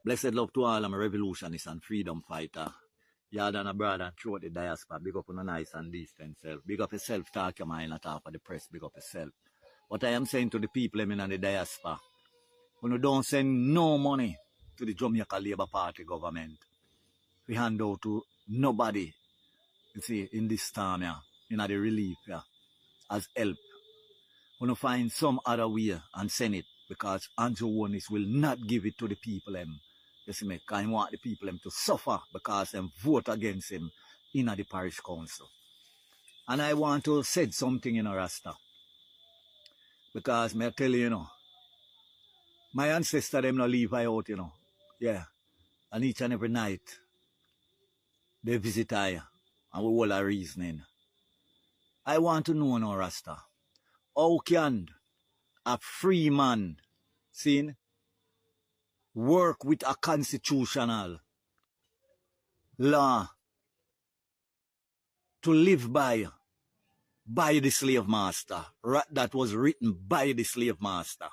Blessed love to all. I'm a revolutionist and freedom fighter. Yard and abroad and throughout the diaspora. Big up on a nice and decent self. Big up yourself, talk your mind, not talk for the press. Big up yourself. What I am saying to the people in the diaspora, when you don't send no money to the Jamaica Labour Party government, we hand out to nobody, you see, in this time, yeah, in the relief, yeah, as help. When you find some other way and send it, because Andrew Warnis will not give it to the people. You see me, because he want the people to suffer because they vote against him in the parish council. And I want to say something in Rasta. Because I tell you, my ancestors, them not leave I out, Yeah. And each and every night, they visit I, and we all are reasoning. I want to know now, Rasta, how can a free man, work with a constitutional law to live by the slave master, that was written by the slave master?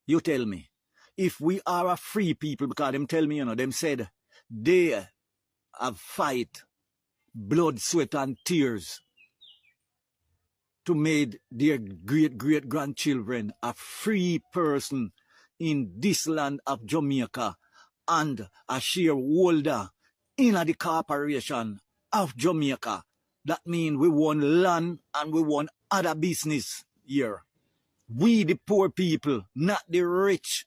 You tell me, if we are a free people, because them tell me, them said they have fight, blood, sweat, and tears to make their great-great-grandchildren a free person in this land of Jamaica and a shareholder in the corporation of Jamaica. That means we want land and we want other business here. We the poor people, not the rich,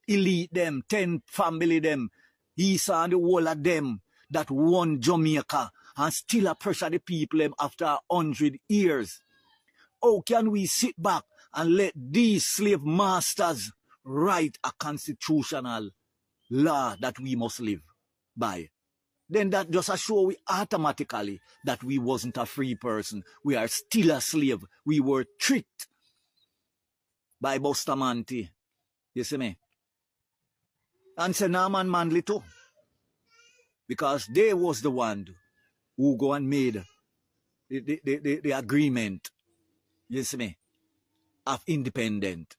elite them, 10 family them, Esau and the whole of them that want Jamaica and still a pressure the people them after 100 years. How can we sit back and let these slave masters write a constitutional law that we must live by? Then that just shows we automatically that we wasn't a free person. We are still a slave. We were tricked by Bustamante. You see me? And JAMAMAN Manley too. Because they was the one who go and made the agreement, you see me, of independent.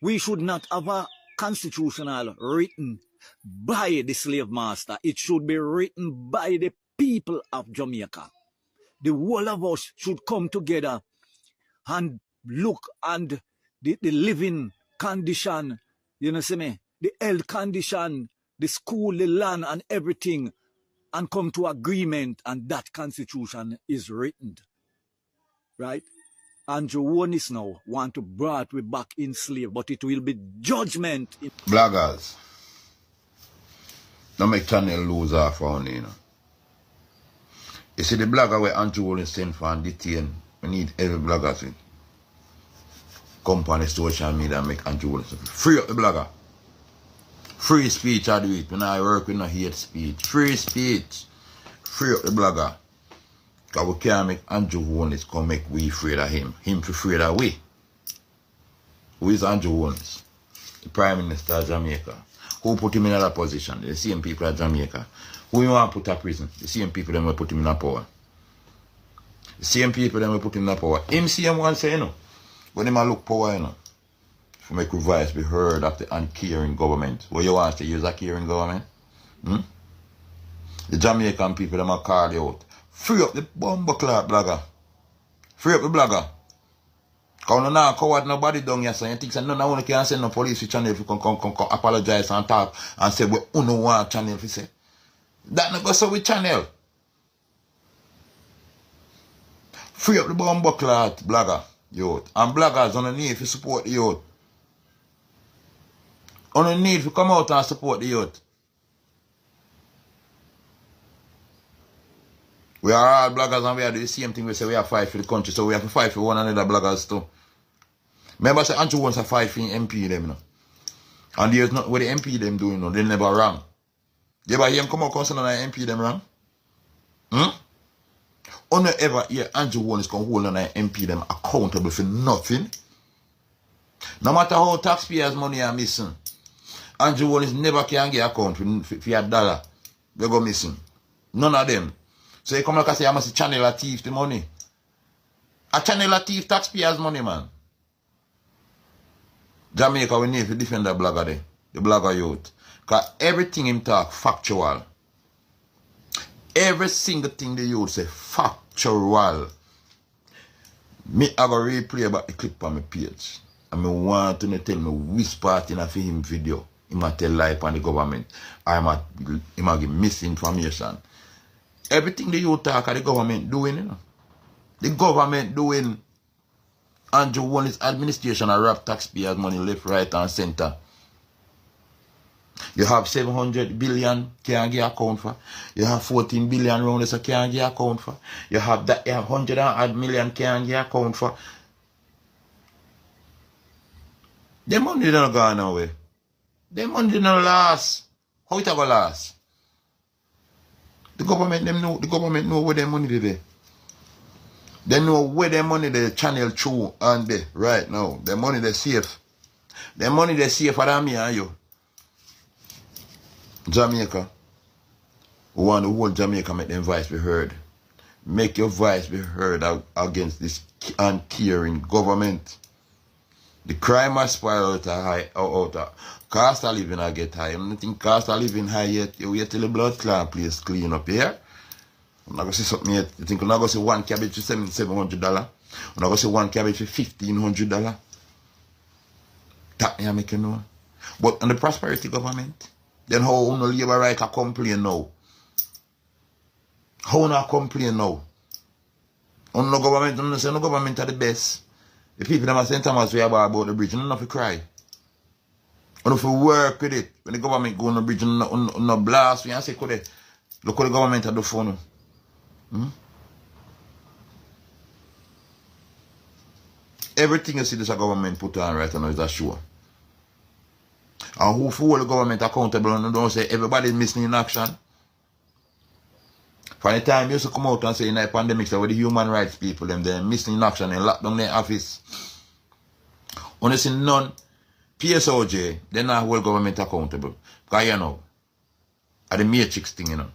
We should not have a constitutional written by the slave master. It should be written by the people of Jamaica. The whole of us should come together and look and the living condition, you know, see me, the health condition, the school, the land and everything, and come to agreement, and that constitution is written. Right? Andrew Warnis now want to brought we back in slave, but it will be judgment. Bloggers, don't make channel lose off on you. You see the blogger where Andrew Warnis sent for and detain, we need every blogger to come on the social media and make Andrew Warnis free up the blogger. Free speech I do it. When I work with no hate speech. Free speech. Free up the blogger. Because we can't make Andrew Warnis come make we afraid of him. Him afraid of we. Who is Andrew Warnis? The Prime Minister of Jamaica. Who put him in that position? The same people at Jamaica. Who you want to put in prison? The same people that will put him in that power. The same people that will put him in that power. Him see him once say, when him look power, to make your voice be heard of the uncaring government. What you want to use a caring government? The Jamaican people them a call you out. Free up the bumbleclad blogger. Free up the blogger. Because you now coward nobody down here, so you think none of one can send no police channel to come apologize and talk and say we don't want channel to say. That not go so with channel. Free up the bumbleclad blogger, youth. And bloggers on the need to support the youth. On the need to come out and support the youth. We are all bloggers and we are doing the same thing. We say we are fight for the country, so we have to fight for one another bloggers too. Remember, say Andrew wants to fight for MP them, And there's not what the MP them doing, they never wrong. You ever hear him come out concerning the MP them wrong? Only ever hear Andrew Warnis can hold on the MP them accountable for nothing. No matter how taxpayers' money are missing, Andrew Warnis never can get account for $1. They go missing. None of them. So you come like I say, I must channel a thief the money. A channel a thief taxpayers' money, man. Jamaica, we need to defend that blogger there. the blogger youth. Because everything him talk factual. Every single thing the youth say factual. Me I go replay about the clip on my page. And I want to tell me which part in a him video. He might tell lie on the government. He might give misinformation. Everything the youth talk the government doing, you know. The government doing. Andrew Wallace administration and rob taxpayers money left, right and center. You have 700 billion can't get account for. You have 14 billion around this can't get account for. You have that you have 100 million can't get account for. The money don't go nowhere. The money don't last. How it gonna last? The government know where their money is. They know where their money they channel through and they right now. The money they safe. The money they safer than me and you. Jamaica. We want the whole Jamaica make them voice be heard. Make your voice be heard against this uncaring government. The crime has spiraled out. Cost of living I get high. I don't think cost of living high yet. You wait till the blood clot place clean up here. I'm not going to say something yet. You think I'm not going to say one cabbage for $700? I'm not going to say one cabbage for $1,500? That me I make you know. But on the prosperity government, then how no labor right can complain now? How not complain now? On no government, on say no government are the best. The people that are St. Thomas we about the bridge, no have to cry. On if we work with it, when the government go on the bridge, no blast, we say, look what the government are do for no. Everything you see this government put on right now is a show. And who hold the government accountable and don't say everybody is missing in action. For the time you used to come out and say in the pandemic, so with the human rights people, they're missing in action and lock down their office. When you see none, PSOJ, they're not hold government accountable. Because you know, at the matrix thing, you know.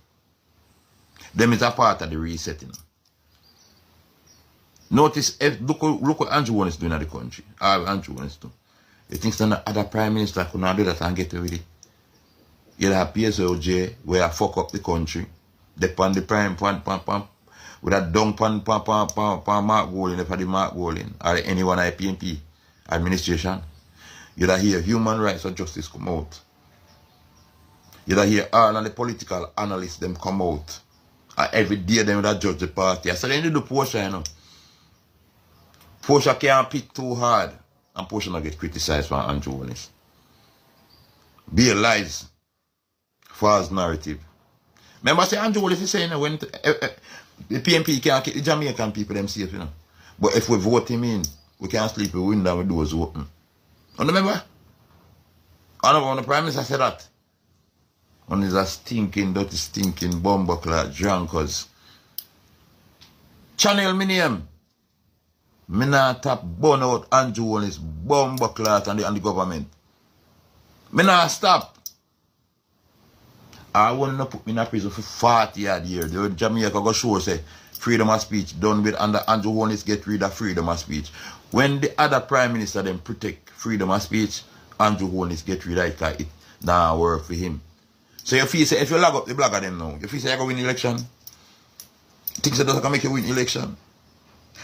Them is a part of the reset, you know. Notice, look what Andrew Wallace is doing in the country. Andrew Wallace do. You think some other prime minister could not do that and get away with it? You have PSOJ where I fuck up the country. They pan the prime with a dung pan Mark Walling, for the Mark Walling, or anyone at PNP administration. You don't hear human rights or justice come out. You don't hear all of the political analysts them come out. And every day they will judge the party. So they do the Porsche, you know. Porsche can't pick too hard. And Porsche not get criticized by Andrew Wallace. Be lies. False narrative. Remember say Andrew Wallace is saying when the PNP can't keep the Jamaican people them safe, you know. But if we vote him in, we can't sleep with window with doors open. And remember? And the Prime Minister said that. And he's a stinking, dirty, stinking bumbleclad drunkards. Channel me name. Me not tap burn out Andrew Wallace bumbleclad and the government. Me not stop. I want to put me in a prison for 40 odd years. The Jamaica go show say freedom of speech done with under Andrew Wallace get rid of freedom of speech. When the other Prime Minister them protect freedom of speech, Andrew Wallace get rid of it because it not work for him. So you feel say if you log up the blogger them now, you feel say you go win election? Things that doesn't make you win election.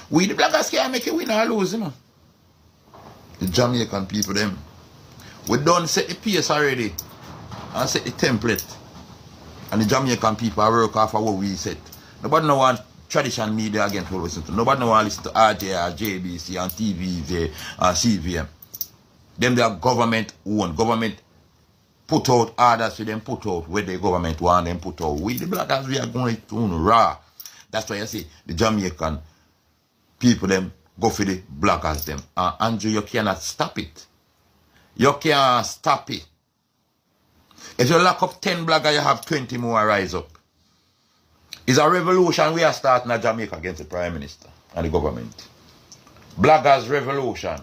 We the bloggers can't make you win or lose, you know. The Jamaican people them. We done set the pace already and set the template. And the Jamaican people work off of what we set. Nobody no want traditional media again to listen to. Nobody no want listen to RJ or JBC and TVJ and CVM. Them they are government owned. Government put out orders for them put out where the government want them put out. We the bloggers we are going to raw. That's why I say the Jamaican people them go for the bloggers them. And Andrew, you cannot stop it. You can't stop it. If you lock up 10 bloggers, you have 20 more rise up. It's a revolution we are starting in Jamaica against the Prime Minister and the government. Bloggers revolution.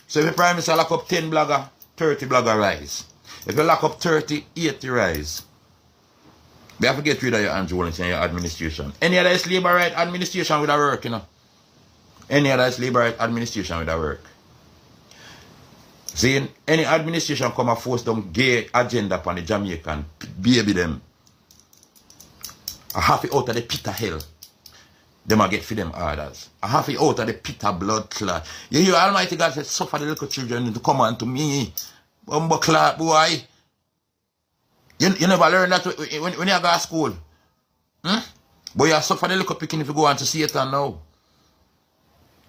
So if the Prime Minister lock up 10 bloggers, 30 bloggers rise. If you lock up 30, 80 rise. We have to get rid of your Andrew Wallace and your administration. Any other labor right administration with a work, you know. Any other labor right administration with a work. Saying any administration come and force them gay agenda upon the Jamaican, baby them. I have it out of the pit of hell. Them a get for them orders. I have it out of the pit of blood clot. You hear Almighty God said, suffer the little children to come unto me. Bumbo clot boy. You never learn that when you go to school. Hmm? But you suffer the little picking if you go on to Satan now.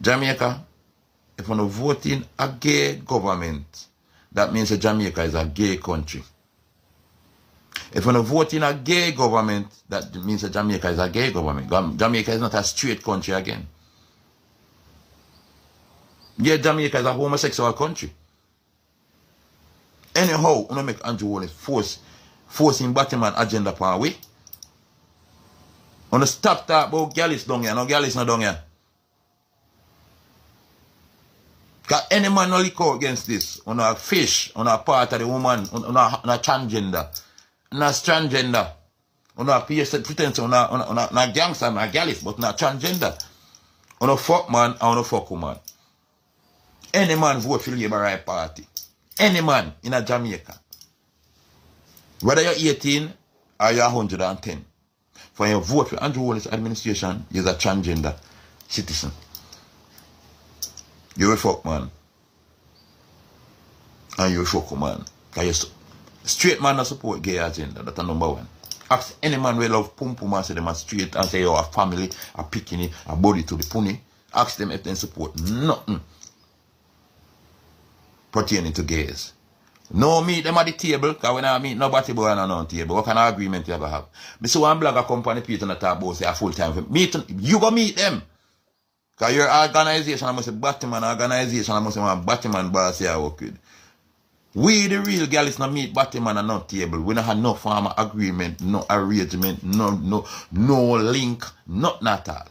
Jamaica, if you're voting a gay government, that means that Jamaica is a gay country. If you're voting a gay government, that means that Jamaica is a gay government. Jamaica is not a straight country again. Yeah, Jamaica is a homosexual country. Anyhow, you make Andrew Wallace forcing Batman agenda upon we. On the stop talk about gallis down here, no gallis not down here. Because any man no lick out against this. On a fish, on a part of the woman, on a transgender, on a transgender, on a pretense, on a gangster, on a gallis, but not transgender. On a fuck man, on a fuck woman. Any man vote for the Labour Right Party. Any man in a Jamaica. Whether you're 18 or you're 110. For your vote for Andrew Wallace administration, you're a transgender citizen. You're a fuck man. And you're a fuck man. Because straight man not support gay agenda. That's number one. Ask any man who love pum pum and say them are straight and say, oh, a family, a picking, a body to the pony. Ask them if they support nothing pertaining to gays. No meet them at the table, because when I meet nobody boy on the table, what kind of agreement you ever have? Me see one blogger company Peter and talk about say a full time for meet you go meet them. Because your organization, I must say Batman organization, I must say one Batman boss here work with. We the real girl is not meet Batman and not table. We don't have no formal agreement, no arrangement, no link, not at all.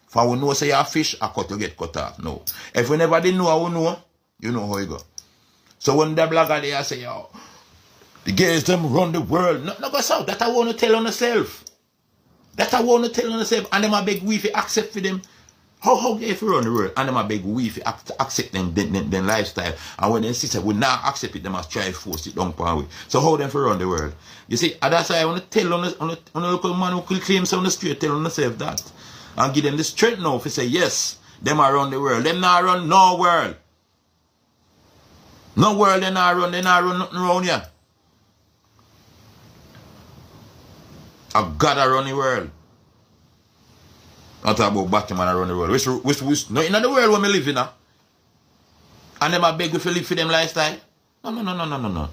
For we know say you fish, I cut you get cut off. No. If we never did know how we know, you know how it go. So when the blogger there say, yo, the gays them run the world. No go so. That I want to tell on myself. That I want to tell on myself. And them a beg we to accept for them. How gay if we run the world? And them a beg we to accept them lifestyle. And when they say we not accept it, them must try to force it down upon we. So how them for run the world? You see, and that's why I want to tell on the local man who could claim on the street, tell on themselves that. And give them the strength now to say, yes, them are run the world. Them not run no world. No world they not run nothing around here. I gotta run the world. Not about Batman run the world. Which no in the world where we live in. And them a beg if you live for them lifestyle. No.